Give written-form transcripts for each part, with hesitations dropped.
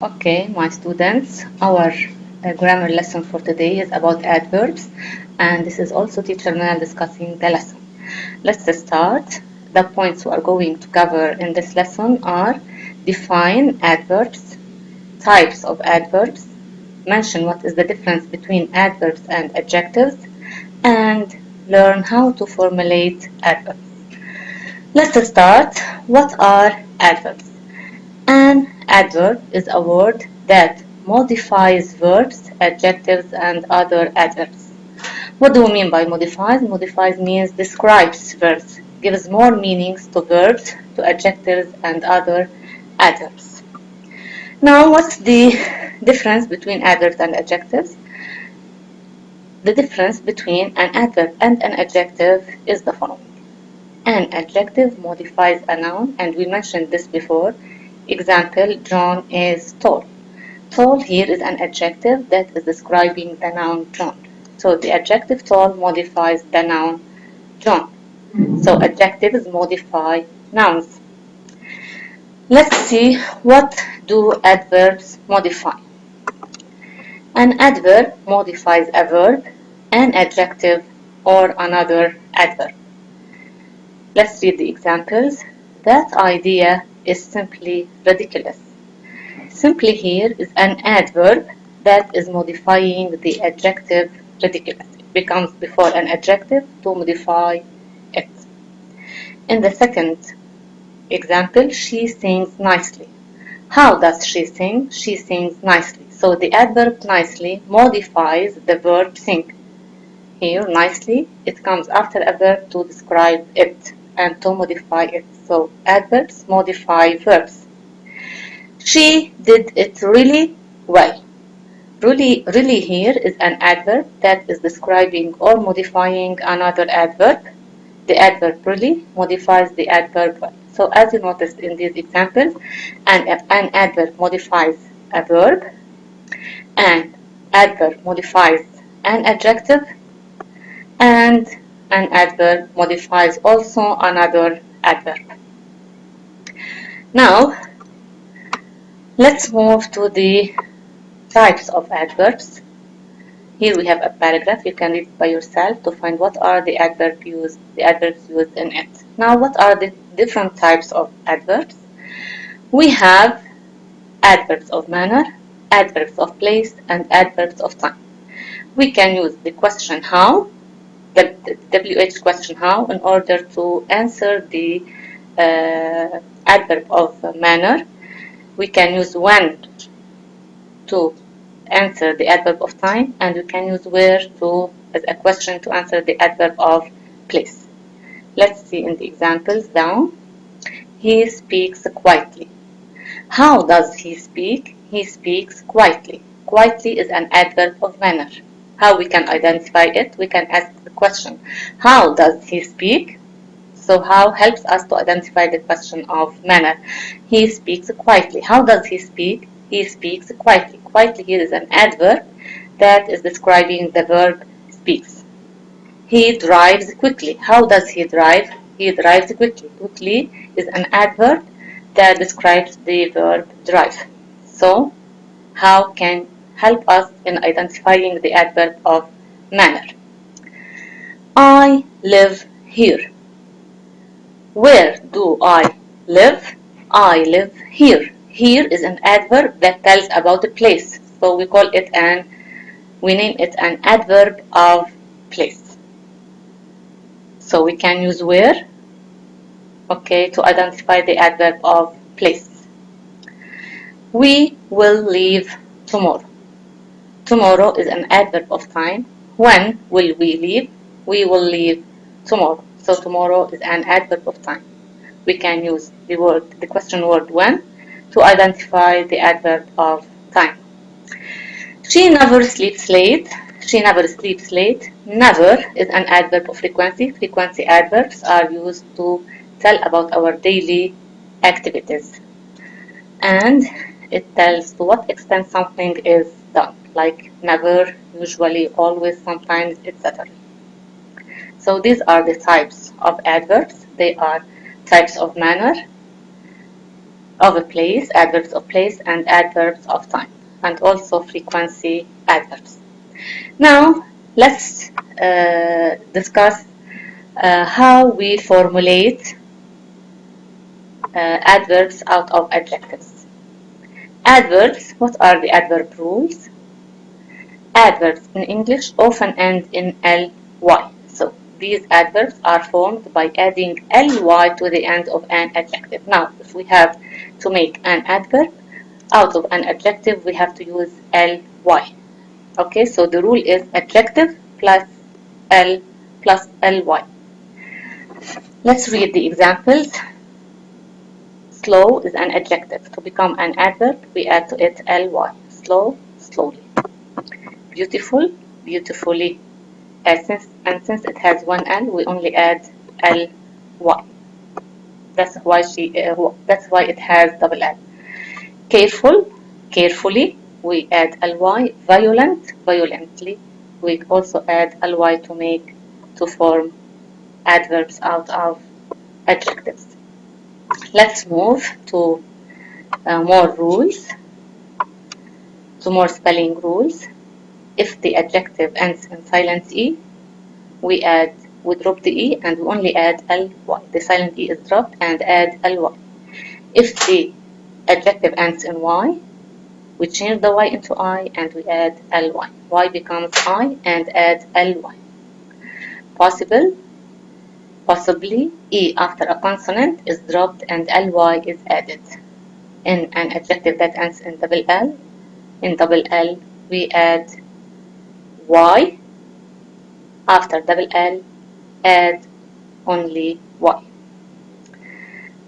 Okay, my students, our grammar lesson for today is about adverbs, and this is also teacher Manal discussing the lesson. Let's start. The points we are going to cover in this lesson are define adverbs, types of adverbs, mention what is the difference between adverbs and adjectives, and learn how to formulate adverbs. Let's start. What are adverbs? An adverb is a word that modifies verbs, adjectives, and other adverbs. What do we mean by modifies? Modifies means describes verbs, gives more meanings to verbs, to adjectives, and other adverbs. Now, what's the difference between adverbs and adjectives? The difference between an adverb and an adjective is the following. An adjective modifies a noun, and we mentioned this before. Example, John is tall. Tall here is an adjective that is describing the noun John. So the adjective tall modifies the noun John. So adjectives modify nouns. Let's see, what do adverbs modify? An adverb modifies a verb, an adjective, or another adverb. Let's read the examples. That idea is simply ridiculous. Simply here is an adverb that is modifying the adjective ridiculous. It becomes before an adjective to modify it. In the second example, she sings nicely. How does she sing? She sings nicely. So the adverb nicely modifies the verb sing. Here, nicely, it comes after a verb to describe it and to modify it. So adverbs modify verbs. She did it really well. Really here is an adverb that is describing or modifying another adverb. The adverb really modifies the adverb well. So as you noticed in these examples, an adverb modifies a verb, an adverb modifies an adjective, and an adverb modifies also another adverb. Now, let's move to the types of adverbs. Here we have a paragraph. You can read it by yourself to find what are the adverbs used in it. Now, what are the different types of adverbs? We have adverbs of manner, adverbs of place, and adverbs of time. We can use the question how, the WH question how, in order to answer the adverb of manner. We can use when to answer the adverb of time, and we can use where to as a question to answer the adverb of place. Let's see in the examples down. He speaks quietly. How does he speak? He speaks quietly. Quietly is an adverb of manner. How we can identify it? We can ask the question, how does he speak? So how helps us to identify the question of manner. He speaks quietly. How does he speak? He speaks quietly. Quietly here is an adverb that is describing the verb speaks. He drives quickly. How does he drive? He drives quickly. Quickly is an adverb that describes the verb drive. So how can help us in identifying the adverb of manner. I live here. Where do I live? I live here. Here is an adverb that tells about the place. So we name it an adverb of place. So we can use where, okay, to identify the adverb of place. We will leave tomorrow. Tomorrow is an adverb of time. When will we leave? We will leave tomorrow. So tomorrow is an adverb of time. We can use the question word when to identify the adverb of time. She never sleeps late. She never sleeps late. Never is an adverb of frequency. Frequency adverbs are used to tell about our daily activities. And it tells to what extent something is done, like never, usually, always, sometimes, etc. So these are the types of adverbs. They are types of manner, of a place, adverbs of place, and adverbs of time, and also frequency adverbs. Now, let's discuss how we formulate adverbs out of adjectives. Adverbs, what are the adverb rules? Adverbs in English often end in ly. So these adverbs are formed by adding ly to the end of an adjective. Now, if we have to make an adverb out of an adjective, we have to use ly. Okay, so the rule is adjective plus l plus ly. Let's read the examples. Slow is an adjective. To become an adverb, we add to it ly. Slow, slowly. Beautiful, beautifully. Since it has one L, we only add ly. That's why it has double L. Careful, carefully. We add ly. Violent, violently. We also add ly to form adverbs out of adjectives. Let's move to more rules, to more spelling rules. If the adjective ends in silent E, we drop the E and we only add ly. The silent E is dropped and add ly. If the adjective ends in Y, we change the Y into I and we add ly. Y becomes I and add ly. Possible, possibly, E after a consonant is dropped and ly is added. In an adjective that ends in double L, we add Y. After double L, add only Y.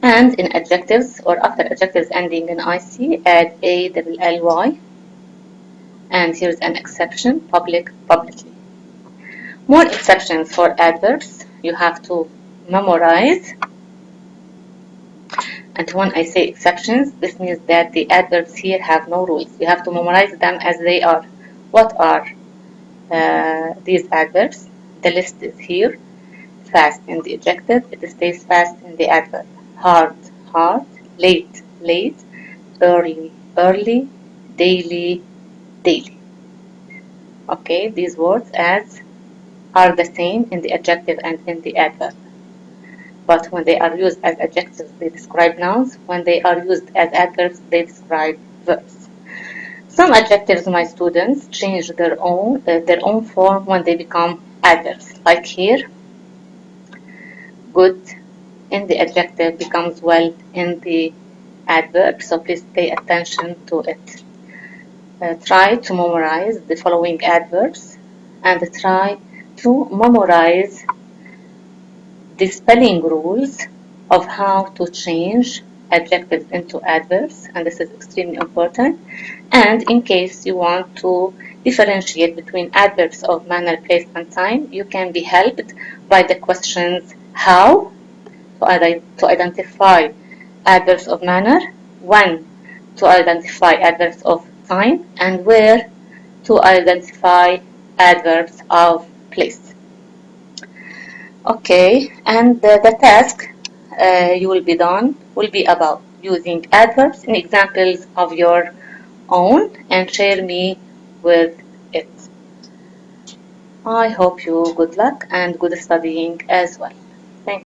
And in adjectives or after adjectives ending in IC, add A double ly. And here's an exception, public, publicly. More exceptions for adverbs you have to memorize. And when I say exceptions, this means that the adverbs here have no rules. You have to memorize them as they are. What are these adverbs? The list is here. Fast in the adjective, it stays fast in the adverb. Hard, hard. Late, late. Early, early. Daily, daily. Okay, these words are the same in the adjective and in the adverb. But when they are used as adjectives, they describe nouns. When they are used as adverbs, they describe verbs. Some adjectives, my students, change their own form when they become adverbs. Like here, good in the adjective becomes well in the adverb, so please pay attention to it. Try to memorize the following adverbs and try to memorize the spelling rules of how to change adjectives into adverbs, and this is extremely important. And in case you want to differentiate between adverbs of manner, place, and time, you can be helped by the questions how to identify adverbs of manner, when to identify adverbs of time, and where to identify adverbs of place. Okay, and the task you will be about using adverbs in examples of your own and share me with it. I hope you good luck and good studying as well. Thank you.